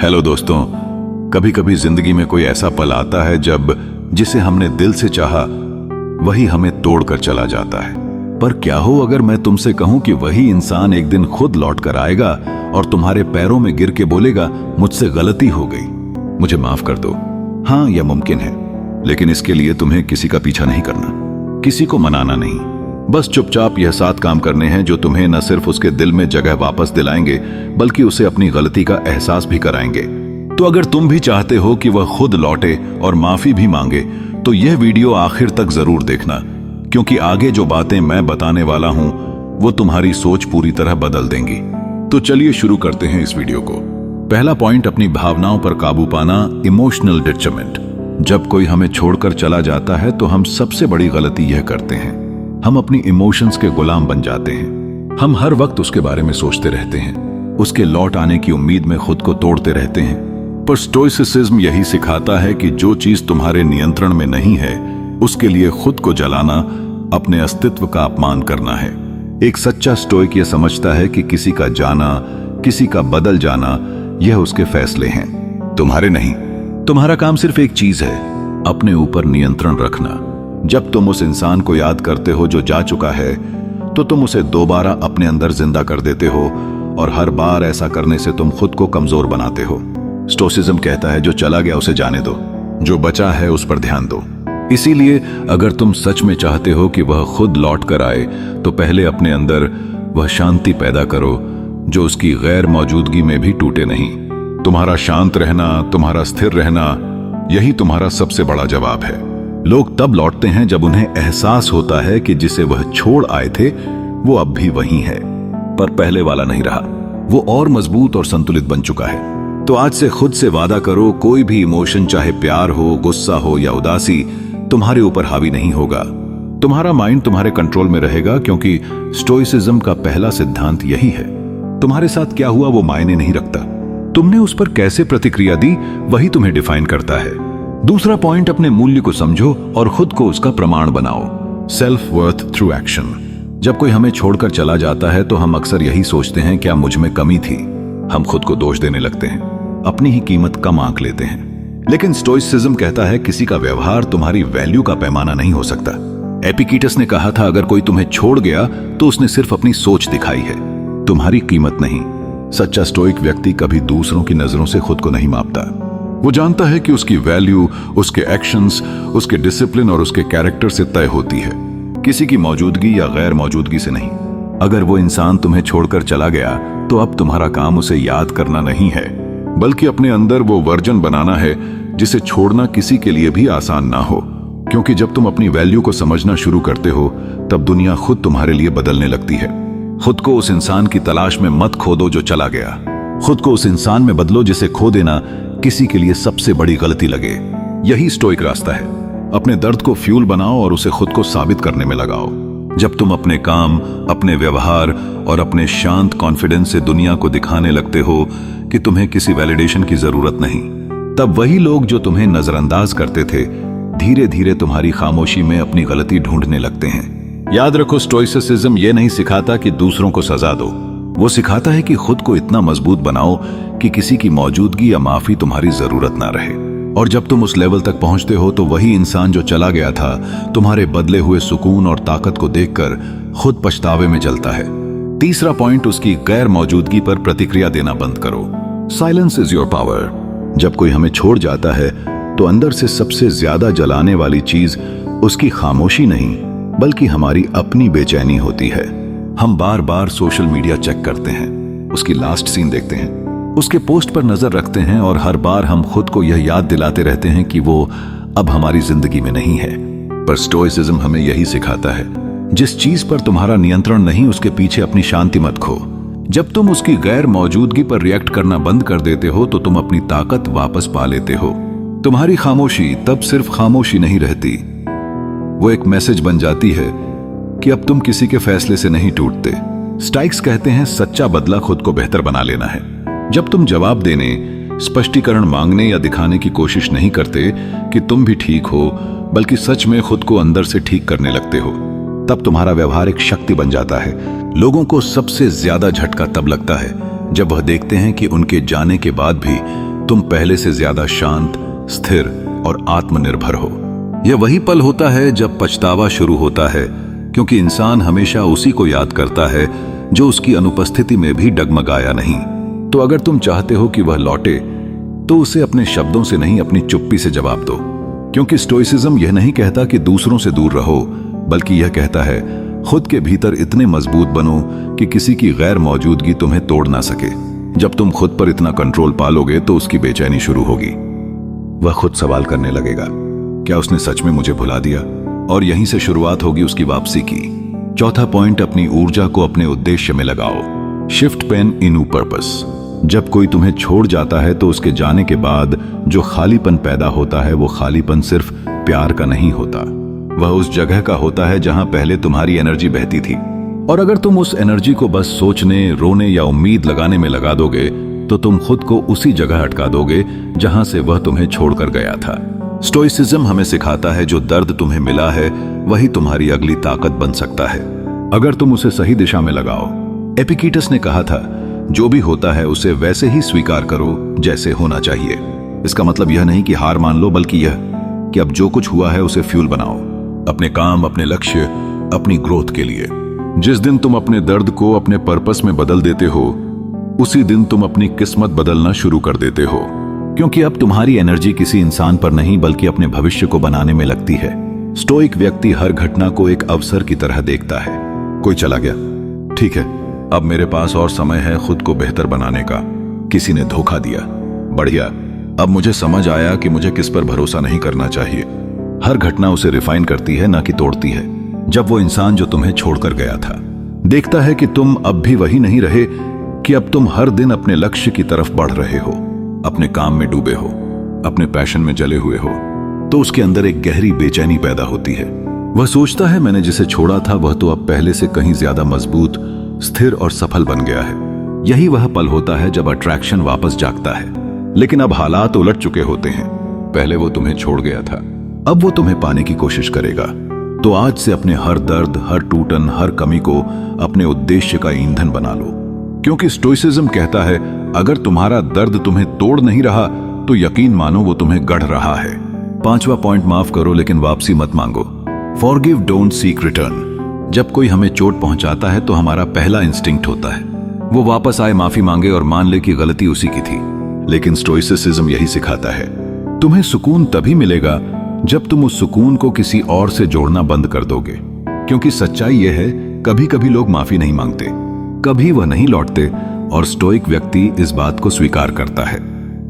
Hello दोस्तों, कभी कभी जिंदगी में कोई ऐसा पल आता है जब जिसे हमने दिल से चाहा वही हमें तोड़कर चला जाता है। पर क्या हो अगर मैं तुमसे कहूं कि वही इंसान एक दिन खुद लौट कर आएगा और तुम्हारे पैरों में गिर के बोलेगा, मुझसे गलती हो गई, मुझे माफ कर दो। हाँ, यह मुमकिन है, लेकिन इसके लिए तुम्हें किसी का पीछा नहीं करना, किसी को मनाना नहीं, बस चुपचाप यह 7 काम करने हैं जो तुम्हें न सिर्फ उसके दिल में जगह वापस दिलाएंगे बल्कि उसे अपनी गलती का एहसास भी कराएंगे। तो अगर तुम भी चाहते हो कि वह खुद लौटे और माफी भी मांगे तो यह वीडियो आखिर तक जरूर देखना, क्योंकि आगे जो बातें मैं बताने वाला हूं वो तुम्हारी सोच पूरी तरह बदल देंगी। तो चलिए शुरू करते हैं इस वीडियो को। पहला पॉइंट, अपनी भावनाओं पर काबू पाना, इमोशनल डिटैचमेंट। जब कोई हमें छोड़कर चला जाता है तो हम सबसे बड़ी गलती यह करते हैं, हम अपनी इमोशंस के गुलाम बन जाते हैं। हम हर वक्त उसके बारे में सोचते रहते हैं, उसके लौट आने की उम्मीद में खुद को तोड़ते रहते हैं। पर स्टोइसिज्म यही सिखाता है कि जो चीज तुम्हारे नियंत्रण में नहीं है उसके लिए खुद को जलाना अपने अस्तित्व का अपमान करना है। एक सच्चा स्टोइक यह समझता है कि किसी का जाना, किसी का बदल जाना, यह उसके फैसले हैं, तुम्हारे नहीं। तुम्हारा काम सिर्फ एक चीज है, अपने ऊपर नियंत्रण रखना। जब तुम उस इंसान को याद करते हो जो जा चुका है तो तुम उसे दोबारा अपने अंदर जिंदा कर देते हो, और हर बार ऐसा करने से तुम खुद को कमजोर बनाते हो। स्टोइसिज्म कहता है जो चला गया उसे जाने दो, जो बचा है उस पर ध्यान दो। इसीलिए अगर तुम सच में चाहते हो कि वह खुद लौट कर आए तो पहले अपने अंदर वह शांति पैदा करो जो उसकी गैर मौजूदगी में भी टूटे नहीं। तुम्हारा शांत रहना, तुम्हारा स्थिर रहना, यही तुम्हारा सबसे बड़ा जवाब है। लोग तब लौटते हैं जब उन्हें एहसास होता है कि जिसे वह छोड़ आए थे वो अब भी वही है, पर पहले वाला नहीं रहा, वो और मजबूत और संतुलित बन चुका है। तो आज से खुद से वादा करो, कोई भी इमोशन, चाहे प्यार हो, गुस्सा हो या उदासी, तुम्हारे ऊपर हावी नहीं होगा। तुम्हारा माइंड तुम्हारे कंट्रोल में रहेगा, क्योंकि स्टोइसिज्म का पहला सिद्धांत यही है, तुम्हारे साथ क्या हुआ वो मायने नहीं रखता, तुमने उस पर कैसे प्रतिक्रिया दी वही तुम्हें डिफाइन करता है। दूसरा पॉइंट, अपने मूल्य को समझो और खुद को उसका प्रमाण बनाओ। Self worth through action. जब कोई हमें छोड़कर चला जाता है तो हम अक्सर यही सोचते हैं, क्या मुझ में कमी थी। हम खुद को दोष देने लगते हैं, अपनी ही कीमत कम आंक लेते हैं। लेकिन स्टोइसिज्म कहता है किसी का व्यवहार तुम्हारी वैल्यू का पैमाना नहीं हो सकता। एपिक्टेटस ने कहा था, अगर कोई तुम्हें छोड़ गया तो उसने सिर्फ अपनी सोच दिखाई है, तुम्हारी कीमत नहीं। सच्चा स्टोइक व्यक्ति कभी दूसरों की नजरों से खुद को नहीं मापता। वो जानता है कि उसकी वैल्यू उसके एक्शंस, उसके डिसिप्लिन और उसके कैरेक्टर से तय होती है, किसी की मौजूदगी या गैर मौजूदगी से नहीं। अगर वो इंसान तुम्हें छोड़कर चला गया तो अब तुम्हारा काम उसे याद करना नहीं है, बल्कि अपने अंदर वो वर्जन बनाना है जिसे छोड़ना किसी के लिए भी आसान ना हो। क्योंकि जब तुम अपनी वैल्यू को समझना शुरू करते हो तब दुनिया खुद तुम्हारे लिए बदलने लगती है। खुद को उस इंसान की तलाश में मत खो दो जो चला गया, खुद को उस इंसान में बदलो जिसे खो देना किसी के लिए सबसे बड़ी गलती लगे। यही स्टोइक रास्ता है। अपने दर्द को फ्यूल बनाओ और उसे खुद को साबित करने में लगाओ। जब तुम अपने काम, अपने व्यवहार और अपने शांत कॉन्फिडेंस से दुनिया को दिखाने लगते हो कि तुम्हें किसी वैलिडेशन की जरूरत नहीं, तब वही लोग जो तुम्हें नजरअंदाज करते थे धीरे धीरे तुम्हारी खामोशी में अपनी गलती ढूंढने लगते हैं। याद रखो, स्टोइसिज्म यह नहीं सिखाता कि दूसरों को सजा दो, वो सिखाता है कि खुद को इतना मजबूत बनाओ कि किसी की मौजूदगी या माफी तुम्हारी जरूरत ना रहे। और जब तुम उस लेवल तक पहुंचते हो तो वही इंसान जो चला गया था तुम्हारे बदले हुए सुकून और ताकत को देखकर खुद पछतावे में जलता है। तीसरा पॉइंट, उसकी गैर मौजूदगी पर प्रतिक्रिया देना बंद करो। Silence is your power. जब कोई हमें छोड़ जाता है तो अंदर से सबसे ज्यादा जलाने वाली चीज उसकी खामोशी नहीं बल्कि हमारी अपनी बेचैनी होती है। हम बार बार सोशल मीडिया चेक करते हैं, उसकी लास्ट सीन देखते हैं, उसके पोस्ट पर नजर रखते हैं और हर बार हम खुद को यह याद दिलाते रहते हैं कि वो अब हमारी जिंदगी में नहीं है। पर स्टोइसिज्म हमें यही सिखाता है, जिस चीज पर तुम्हारा नियंत्रण नहीं उसके पीछे अपनी शांति मत खो। जब तुम उसकी गैर मौजूदगी पर रिएक्ट करना बंद कर देते हो तो तुम अपनी ताकत वापस पा लेते हो। तुम्हारी खामोशी तब सिर्फ खामोशी नहीं रहती, वो एक मैसेज बन जाती है कि अब तुम किसी के फैसले से नहीं टूटते। स्टाइक्स कहते हैं, सच्चा बदला खुद को बेहतर बना लेना है। जब तुम जवाब देने, स्पष्टीकरण मांगने या दिखाने की कोशिश नहीं करते कि तुम भी ठीक हो, बल्कि सच में खुद को अंदर से ठीक करने लगते हो, तब तुम्हारा व्यवहार एक शक्ति बन जाता है। लोगों को सबसे ज्यादा झटका तब लगता है जब वह देखते हैं कि उनके जाने के बाद भी तुम पहले से ज्यादा शांत, स्थिर और आत्मनिर्भर हो। यह वही पल होता है जब पछतावा शुरू होता है, क्योंकि इंसान हमेशा उसी को याद करता है जो उसकी अनुपस्थिति में भी डगमगाया नहीं। तो अगर तुम चाहते हो कि वह लौटे, तो उसे अपने शब्दों से नहीं, अपनी चुप्पी से जवाब दो। क्योंकि स्टोइसिज्म यह नहीं कहता कि दूसरों से दूर रहो, बल्कि यह कहता है खुद के भीतर इतने मजबूत बनो कि किसी की गैर मौजूदगी तुम्हें तोड़ ना सके। जब तुम खुद पर इतना कंट्रोल पालोगे तो उसकी बेचैनी शुरू होगी। वह खुद सवाल करने लगेगा, क्या उसने सच में मुझे भुला दिया? और यहीं से शुरुआत होगी उसकी वापसी की। चौथा पॉइंट, अपनी ऊर्जा को अपने उद्देश्य में लगाओ। Shift pain in purpose. जब कोई तुम्हें छोड़ जाता है तो उसके जाने के बाद जो खालीपन पैदा होता है, वो खालीपन सिर्फ प्यार का नहीं होता, वह उस जगह का होता है जहां पहले तुम्हारी एनर्जी बहती थी। और अगर तुम उस एनर्जी को बस सोचने, रोने या उम्मीद लगाने में लगा दोगे, तो तुम खुद को उसी जगह अटका दोगे जहां से वह तुम्हें छोड़कर गया था। स्टोइसिज्म हमें सिखाता है जो दर्द तुम्हें मिला है वही तुम्हारी अगली ताकत बन सकता है, अगर तुम उसे सही दिशा में लगाओ। एपिक्टेटस ने कहा था, जो भी होता है उसे वैसे ही स्वीकार करो जैसे होना चाहिए। इसका मतलब यह नहीं कि हार मान लो, बल्कि यह कि अब जो कुछ हुआ है उसे फ्यूल बनाओ, अपने काम, अपने लक्ष्य, अपनी ग्रोथ के लिए। जिस दिन तुम अपने दर्द को अपने पर्पस में बदल देते हो, उसी दिन तुम अपनी किस्मत बदलना शुरू कर देते हो। क्योंकि अब तुम्हारी एनर्जी किसी इंसान पर नहीं, बल्कि अपने भविष्य को बनाने में लगती है। स्टोइक व्यक्ति हर घटना को एक अवसर की तरह देखता है। कोई चला गया, ठीक है, अब मेरे पास और समय है खुद को बेहतर बनाने का। किसी ने धोखा दिया, बढ़िया, अब मुझे समझ आया कि मुझे किस पर भरोसा नहीं करना चाहिए। हर घटना उसे रिफाइन करती है, ना कि तोड़ती है। जब वो इंसान जो तुम्हें छोड़कर गया था देखता है कि तुम अब भी वही नहीं रहे, कि अब तुम हर दिन अपने लक्ष्य की तरफ बढ़ रहे हो, अपने काम में डूबे हो, अपने पैशन में जले हुए हो, तो उसके अंदर एक गहरी बेचैनी पैदा होती है। वह सोचता है, मैंने जिसे छोड़ा था वह तो अब पहले से कहीं ज्यादा मजबूत, स्थिर और सफल बन गया है। यही वह पल होता है जब अट्रैक्शन वापस जागता है। लेकिन अब हालात उलट चुके होते हैं। पहले वो तुम्हें छोड़ गया था, अब वो तुम्हें पाने की कोशिश करेगा। तो आज से अपने हर दर्द, हर टूटन, हर कमी को अपने उद्देश्य का ईंधन बना लो। क्योंकि स्टोइसिज्म कहता है, अगर तुम्हारा दर्द तुम्हें तोड़ नहीं रहा तो यकीन मानो वो तुम्हें गढ़ रहा है। पांचवा पॉइंट, माफ करो लेकिन वापसी मत मांगो। Forgive, don't seek return. जब कोई हमें चोट पहुंचाता है तो हमारा पहला इंस्टिंक्ट होता है वो वापस आए, माफी मांगे और मान ले कि गलती उसी की थी। लेकिन स्टोइसिज्म यही सिखाता है, तुम्हें सुकून तभी मिलेगा जब तुम उस सुकून को किसी और से जोड़ना बंद कर दोगे। क्योंकि सच्चाई यह है, कभी कभी लोग माफी नहीं मांगते, कभी वह नहीं लौटते, और स्टोइक व्यक्ति इस बात को स्वीकार करता है।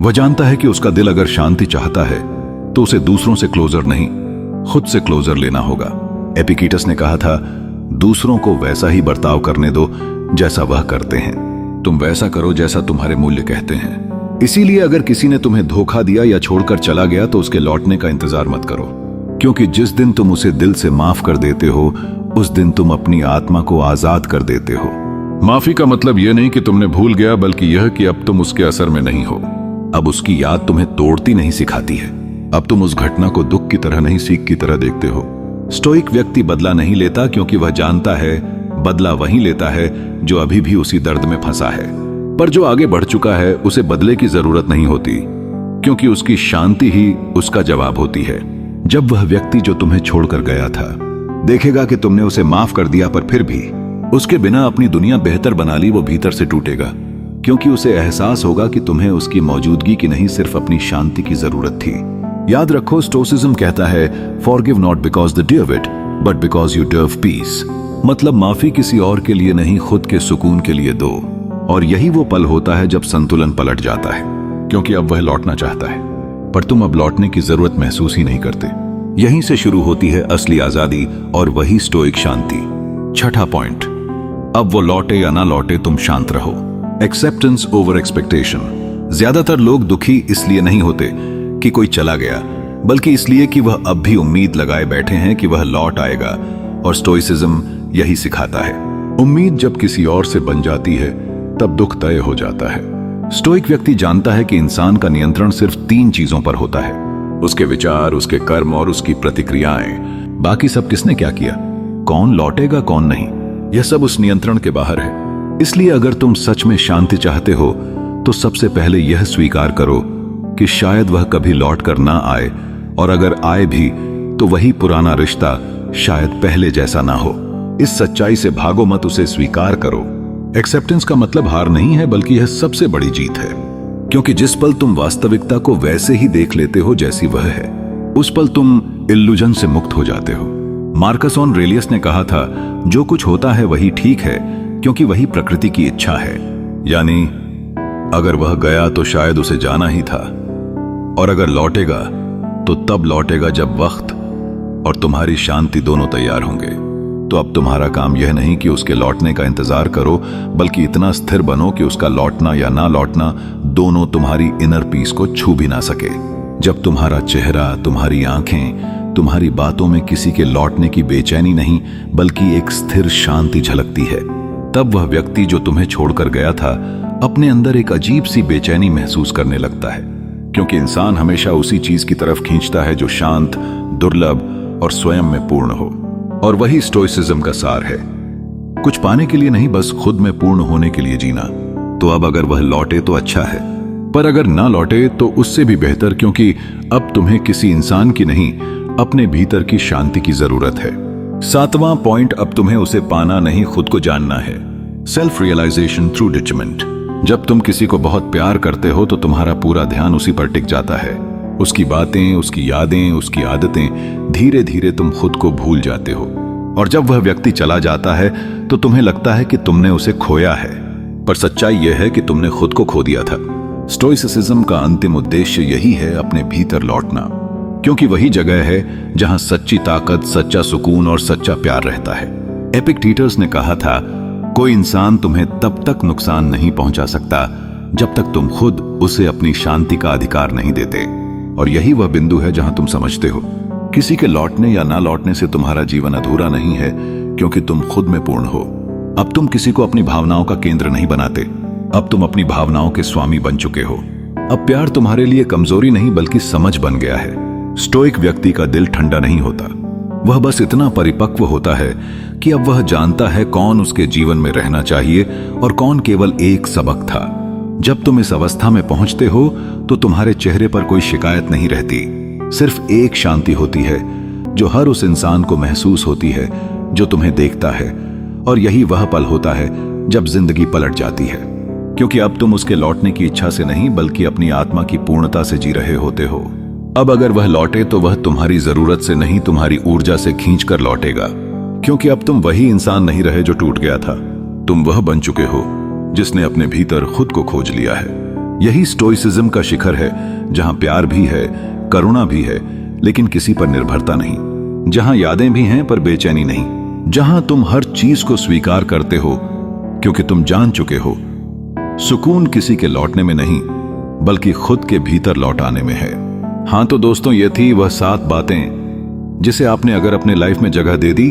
वह जानता है कि उसका दिल अगर शांति चाहता है तो उसे दूसरों से क्लोजर नहीं, खुद से क्लोजर लेना होगा। एपिक्टेटस ने कहा था, दूसरों को वैसा ही बर्ताव करने दो जैसा वह करते हैं, तुम वैसा करो जैसा तुम्हारे मूल्य कहते हैं। इसीलिए अगर किसी ने तुम्हें धोखा दिया या छोड़कर चला गया तो उसके लौटने का इंतजार मत करो, क्योंकि जिस दिन तुम उसे दिल से माफ कर देते हो उस दिन तुम अपनी आत्मा को आजाद कर देते हो। माफी का मतलब यह नहीं कि तुमने भूल गया, बल्कि यह कि अब तुम उसके असर में नहीं हो। अब उसकी याद तुम्हें तोड़ती नहीं सिखाती है। अब तुम उस घटना को दुख की तरह नहीं, सीख की तरह देखते हो। स्टोइक व्यक्ति बदला नहीं लेता, क्योंकि वह जानता है बदला वही लेता है जो अभी भी उसी दर्द में फंसा है। पर जो आगे बढ़ चुका है उसे बदले की जरूरत नहीं होती, क्योंकि उसकी शांति ही उसका जवाब होती है। जब वह व्यक्ति जो तुम्हें छोड़कर गया था देखेगा कि तुमने उसे माफ कर दिया, पर फिर भी उसके बिना अपनी दुनिया बेहतर बना ली, वो भीतर से टूटेगा, क्योंकि उसे एहसास होगा कि तुम्हें उसकी मौजूदगी की नहीं, सिर्फ अपनी शांति की जरूरत थी। याद रखो, स्टोइसिज्म कहता है, forgive not because they deserve it, but because you deserve peace. मतलब माफी किसी और के लिए नहीं, खुद के सुकून के लिए दो। और यही वो पल होता है जब संतुलन पलट जाता है, क्योंकि अब वह लौटना चाहता है, पर तुम अब लौटने की जरूरत महसूस ही नहीं करते। यहीं से शुरू होती है असली आजादी और वही स्टोइक शांति। छठा पॉइंट, अब वो लौटे या ना लौटे, तुम शांत रहो। Acceptance over expectation. ज्यादातर लोग दुखी इसलिए नहीं होते कि कोई चला गया, बल्कि इसलिए कि वह अब भी उम्मीद लगाए बैठे हैं कि वह लौट आएगा। और स्टोइसिज्म यही सिखाता है, उम्मीद जब किसी और से बन जाती है तब दुख तय हो जाता है। स्टोइक व्यक्ति जानता है कि इंसान का नियंत्रण सिर्फ 3 चीजों पर होता है, उसके विचार, उसके कर्म और उसकी प्रतिक्रियाएं। बाकी सब किसने क्या किया, कौन लौटेगा कौन नहीं, यह सब उस नियंत्रण के बाहर है। इसलिए अगर तुम सच में शांति चाहते हो तो सबसे पहले यह स्वीकार करो, कि शायद वह कभी लौट कर ना आए, और अगर आए भी तो वही पुराना रिश्ता शायद पहले जैसा ना हो। इस सच्चाई से भागो मत, उसे स्वीकार करो। एक्सेप्टेंस का मतलब हार नहीं है, बल्कि यह सबसे बड़ी जीत है, क्योंकि जिस पल तुम वास्तविकता को वैसे ही देख लेते हो जैसी वह है, उस पल तुम इल्यूजन से मुक्त हो जाते हो। मार्कस ऑरेलियस ने कहा था, जो कुछ होता है वही ठीक है, क्योंकि वही प्रकृति की इच्छा है। यानी अगर वह गया तो शायद उसे जाना ही था, और अगर लौटेगा तो तब लौटेगा जब वक्त और तुम्हारी शांति दोनों तैयार होंगे। तो अब तुम्हारा काम यह नहीं कि उसके लौटने का इंतजार करो, बल्कि इतना स्थिर बनो कि उसका लौटना या ना लौटना दोनों तुम्हारी इनर पीस को छू भी ना सके। जब तुम्हारा चेहरा, तुम्हारी आंखें, तुम्हारी बातों में किसी के लौटने की बेचैनी नहीं बल्कि एक स्थिर शांति झलकती है, तब वह व्यक्ति जो तुम्हें छोड़कर गया था अपने अंदर एक अजीब सी बेचैनी महसूस करने लगता है, क्योंकि इंसान हमेशा उसी चीज की तरफ खींचता है जो शांत, दुर्लभ और स्वयं में पूर्ण हो। और वही स्टोइसिज्म का सार है, कुछ पाने के लिए नहीं, बस खुद में पूर्ण होने के लिए जीना। तो अब अगर वह लौटे तो अच्छा है, पर अगर ना लौटे तो उससे भी बेहतर, क्योंकि अब तुम्हें किसी इंसान की नहीं, अपने भीतर की शांति की जरूरत है। 7वां पॉइंट, अब तुम्हें उसे पाना नहीं, खुद को जानना है। Self realization through detachment. जब तुम किसी को बहुत प्यार करते हो तो तुम्हारा पूरा ध्यान उसी पर टिक जाता है। उसकी बातें, उसकी यादें, उसकी आदतें, धीरे धीरे तुम खुद को भूल जाते हो। और जब वह व्यक्ति चला जाता है तो तुम्हें लगता है कि तुमने उसे खोया है, पर सच्चाई यह है कि तुमने खुद को खो दिया था। स्टोइसिज्म का अंतिम उद्देश्य यही है, अपने भीतर लौटना, क्योंकि वही जगह है जहां सच्ची ताकत, सच्चा सुकून और सच्चा प्यार रहता है। एपिक्टेटस ने कहा था, कोई इंसान तुम्हें तब तक नुकसान नहीं पहुंचा सकता जब तक तुम खुद उसे अपनी शांति का अधिकार नहीं देते। और यही वह बिंदु है जहां तुम समझते हो, किसी के लौटने या ना लौटने से तुम्हारा जीवन अधूरा नहीं है, क्योंकि तुम खुद में पूर्ण हो। अब तुम किसी को अपनी भावनाओं का केंद्र नहीं बनाते, अब तुम अपनी भावनाओं के स्वामी बन चुके हो। अब प्यार तुम्हारे लिए कमजोरी नहीं बल्कि समझ बन गया है। स्टोइक व्यक्ति का दिल ठंडा नहीं होता, वह बस इतना परिपक्व होता है कि अब वह जानता है कौन उसके जीवन में रहना चाहिए और कौन केवल एक सबक था। जब तुम इस अवस्था में पहुंचते हो तो तुम्हारे चेहरे पर कोई शिकायत नहीं रहती, सिर्फ एक शांति होती है जो हर उस इंसान को महसूस होती है जो तुम्हें देखता है। और यही वह पल होता है जब जिंदगी पलट जाती है, क्योंकि अब तुम उसके लौटने की इच्छा से नहीं बल्कि अपनी आत्मा की पूर्णता से जी रहे होते हो। अब अगर वह लौटे तो वह तुम्हारी जरूरत से नहीं, तुम्हारी ऊर्जा से खींचकर लौटेगा, क्योंकि अब तुम वही इंसान नहीं रहे जो टूट गया था। तुम वह बन चुके हो जिसने अपने भीतर खुद को खोज लिया है। यही स्टोइसिज्म का शिखर है, जहां प्यार भी है, करुणा भी है, लेकिन किसी पर निर्भरता नहीं, जहां यादें भी हैं पर बेचैनी नहीं, जहां तुम हर चीज को स्वीकार करते हो क्योंकि तुम जान चुके हो सुकून किसी के लौटने में नहीं बल्कि खुद के भीतर लौट आने में है। हाँ तो दोस्तों, ये थी वह 7 बातें जिसे आपने अगर अपने लाइफ में जगह दे दी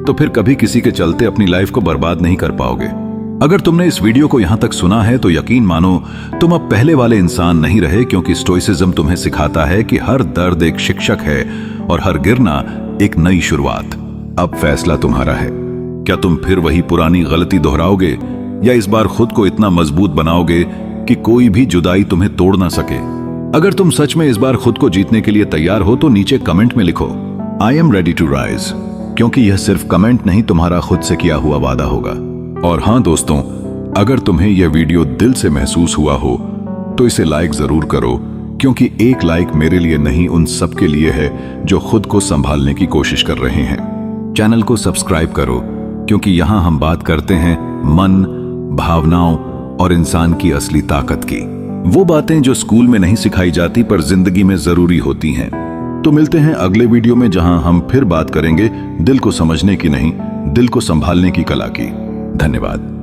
तो फिर कभी किसी के चलते अपनी लाइफ को बर्बाद नहीं कर पाओगे। अगर तुमने इस वीडियो को यहां तक सुना है तो यकीन मानो तुम अब पहले वाले इंसान नहीं रहे, क्योंकि स्टोइसिज्म तुम्हें सिखाता है कि हर दर्द एक शिक्षक है और हर गिरना एक नई शुरुआत। अब फैसला तुम्हारा है, क्या तुम फिर वही पुरानी गलती दोहराओगे या इस बार खुद को इतना मजबूत बनाओगे कि कोई भी जुदाई तुम्हें तोड़ ना सके। अगर तुम सच में इस बार खुद को जीतने के लिए तैयार हो तो नीचे कमेंट में लिखो, I am ready to rise, क्योंकि यह सिर्फ कमेंट नहीं, तुम्हारा खुद से किया हुआ वादा होगा। और हाँ दोस्तों, अगर तुम्हें यह वीडियो दिल से महसूस हुआ हो तो इसे लाइक जरूर करो, क्योंकि एक लाइक मेरे लिए नहीं, उन सब के लिए है जो खुद को संभालने की कोशिश कर रहे हैं। चैनल को सब्सक्राइब करो, क्योंकि यहां हम बात करते हैं मन, भावनाओं और इंसान की असली ताकत की, वो बातें जो स्कूल में नहीं सिखाई जाती पर जिंदगी में जरूरी होती हैं। तो मिलते हैं अगले वीडियो में, जहां हम फिर बात करेंगे दिल को समझने की नहीं, दिल को संभालने की कला की। धन्यवाद।